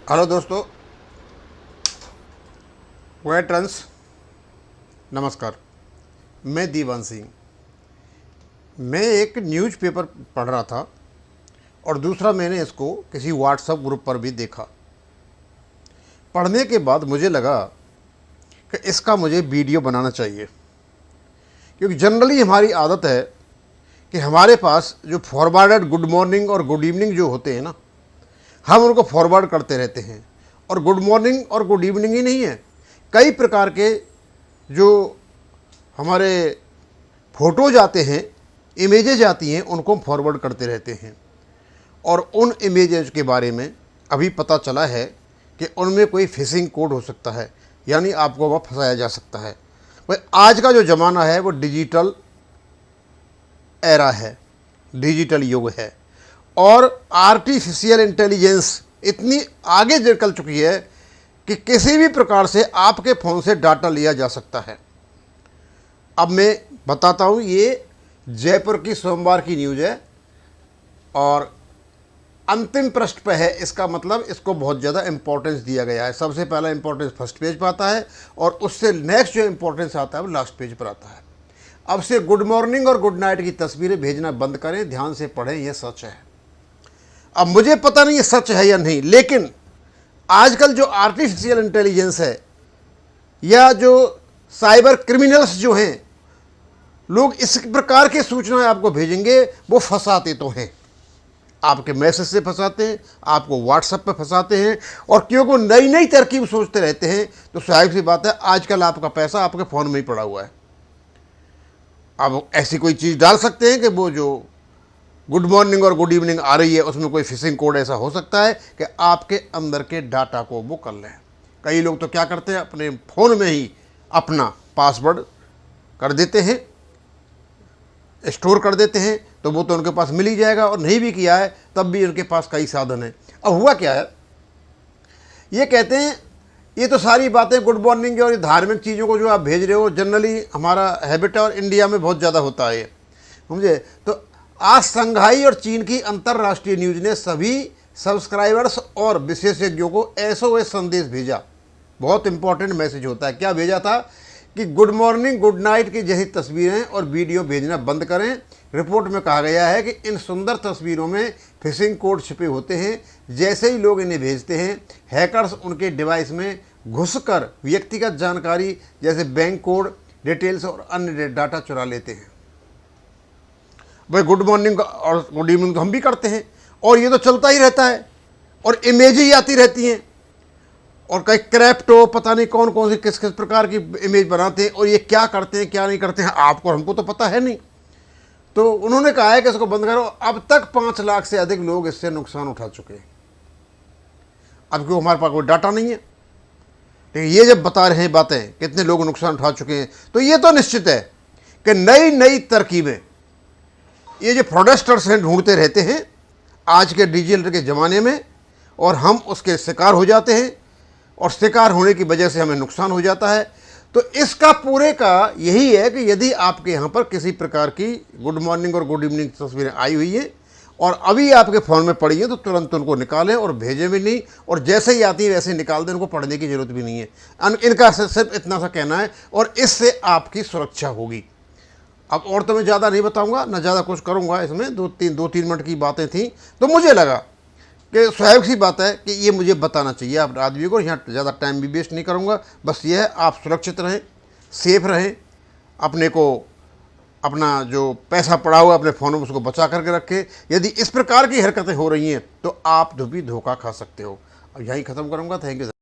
Hello दोस्तों, veterans नमस्कार। मैं दीवान सिंह। मैं एक न्यूज़पेपर पढ़ रहा था और दूसरा मैंने इसको किसी व्हाट्सएप ग्रुप पर भी देखा। पढ़ने के बाद मुझे लगा कि इसका मुझे वीडियो बनाना चाहिए, क्योंकि जनरली हमारी आदत है कि हमारे पास जो फॉरवर्डेड गुड मॉर्निंग और गुड इवनिंग जो होते हैं ना, हम उनको फॉरवर्ड करते रहते हैं। और गुड मॉर्निंग और गुड इवनिंग ही नहीं है, कई प्रकार के जो हमारे फ़ोटोज़ आते हैं, इमेजेज आती हैं, उनको हम फॉरवर्ड करते रहते हैं। और उन इमेजेज के बारे में अभी पता चला है कि उनमें कोई फिशिंग कोड हो सकता है, यानी आपको वह फंसाया जा सकता है। भाई आज का जो ज़माना है वो डिजिटल एरा है, डिजिटल युग है, और आर्टिफिशियल इंटेलिजेंस इतनी आगे निकल चुकी है कि किसी भी प्रकार से आपके फ़ोन से डाटा लिया जा सकता है। अब मैं बताता हूँ, ये जयपुर की सोमवार की न्यूज़ है और अंतिम पृष्ठ पे है। इसका मतलब इसको बहुत ज़्यादा इम्पोर्टेंस दिया गया है। सबसे पहला इम्पोर्टेंस फर्स्ट पेज पर आता है और उससे नेक्स्ट जो इम्पोर्टेंस आता है वो लास्ट पेज पर आता है। अब से गुड मॉर्निंग और गुड नाइट की तस्वीरें भेजना बंद करें, ध्यान से पढ़ें, यह सच है। अब मुझे पता नहीं ये सच है या नहीं, लेकिन आजकल जो आर्टिफिशियल इंटेलिजेंस है या जो साइबर क्रिमिनल्स जो हैं, लोग इस प्रकार की सूचनाएं आपको भेजेंगे, वो फंसाते तो हैं। आपके मैसेज से फंसाते हैं, आपको व्हाट्सएप पे फंसाते हैं, और क्योंकि वो नई नई तरकीब सोचते रहते हैं, तो स्वाभाविक सी बात है आजकल आपका पैसा आपके फ़ोन में ही पड़ा हुआ है। अब ऐसी कोई चीज़ डाल सकते हैं कि वो जो गुड मॉर्निंग और गुड इवनिंग आ रही है उसमें कोई फिशिंग कोड ऐसा हो सकता है कि आपके अंदर के डाटा को वो कर लें। कई लोग तो क्या करते हैं, अपने फ़ोन में ही अपना पासवर्ड कर देते हैं, स्टोर कर देते हैं, तो वो तो उनके पास मिल ही जाएगा। और नहीं भी किया है तब भी उनके पास कई साधन हैं। अब हुआ क्या है, ये कहते हैं ये तो सारी बातें गुड मॉर्निंग और धार्मिक चीज़ों को जो आप भेज रहे हो, जनरली हमारा हैबिट है और इंडिया में बहुत ज़्यादा होता है ये, समझे। तो आज संघाई और चीन की अंतर्राष्ट्रीय न्यूज़ ने सभी सब्सक्राइबर्स और विशेषज्ञों को एसओएस संदेश भेजा। बहुत इंपॉर्टेंट मैसेज होता है। क्या भेजा था कि गुड मॉर्निंग गुड नाइट की जैसी तस्वीरें और वीडियो भेजना बंद करें। रिपोर्ट में कहा गया है कि इन सुंदर तस्वीरों में फिशिंग कोड छिपे होते हैं। जैसे ही लोग इन्हें भेजते हैं, हैकर्स उनके डिवाइस में घुसकर व्यक्तिगत जानकारी जैसे बैंक कोड, डिटेल्स और अन्य डाटा चुरा लेते हैं। भाई गुड मॉर्निंग और गुड इवनिंग तो हम भी करते हैं और ये तो चलता ही रहता है, और इमेज ही आती रहती हैं, और कई क्रैप्टो पता नहीं कौन कौन सी किस किस प्रकार की इमेज बनाते हैं, और ये क्या करते हैं क्या नहीं करते हैं आपको हमको तो पता है नहीं। तो उन्होंने कहा है कि इसको बंद करो। अब तक 5 लाख से अधिक लोग इससे नुकसान उठा चुके हैं। अब क्यों, हमारे पास कोई डाटा नहीं है, लेकिन ये जब बता रहे हैं बातें कितने लोग नुकसान उठा चुके हैं, तो ये तो निश्चित है कि नई नई तरकीबें ये जो फ्रॉडस्टर्स हैं ढूंढते रहते हैं आज के डिजिटल के ज़माने में, और हम उसके शिकार हो जाते हैं, और शिकार होने की वजह से हमें नुकसान हो जाता है। तो इसका पूरे का यही है कि यदि आपके यहाँ पर किसी प्रकार की गुड मॉर्निंग और गुड इवनिंग तस्वीरें आई हुई है और अभी आपके फ़ोन में पड़ी है, तो तुरंत उनको निकालें और भेजें भी नहीं, और जैसे ही आती है वैसे ही निकाल दें, उनको पढ़ने की ज़रूरत भी नहीं है। इनका सिर्फ इतना सा कहना है, और इससे आपकी सुरक्षा होगी। अब और तो मैं ज़्यादा नहीं बताऊंगा, ना ज़्यादा कुछ करूंगा इसमें। दो तीन मिनट की बातें थी, तो मुझे लगा कि स्वाभाविक सी बात है कि ये मुझे बताना चाहिए आप आदमी को। यहाँ ज़्यादा टाइम भी वेस्ट नहीं करूंगा। बस ये है, आप सुरक्षित रहें, सेफ रहें, अपने को अपना जो पैसा पड़ा हुआ अपने फ़ोन में उसको बचा करके रखें। यदि इस प्रकार की हरकतें हो रही हैं तो आप भी धोखा खा सकते हो। अब यहीं ख़त्म करूँगा। Thank you.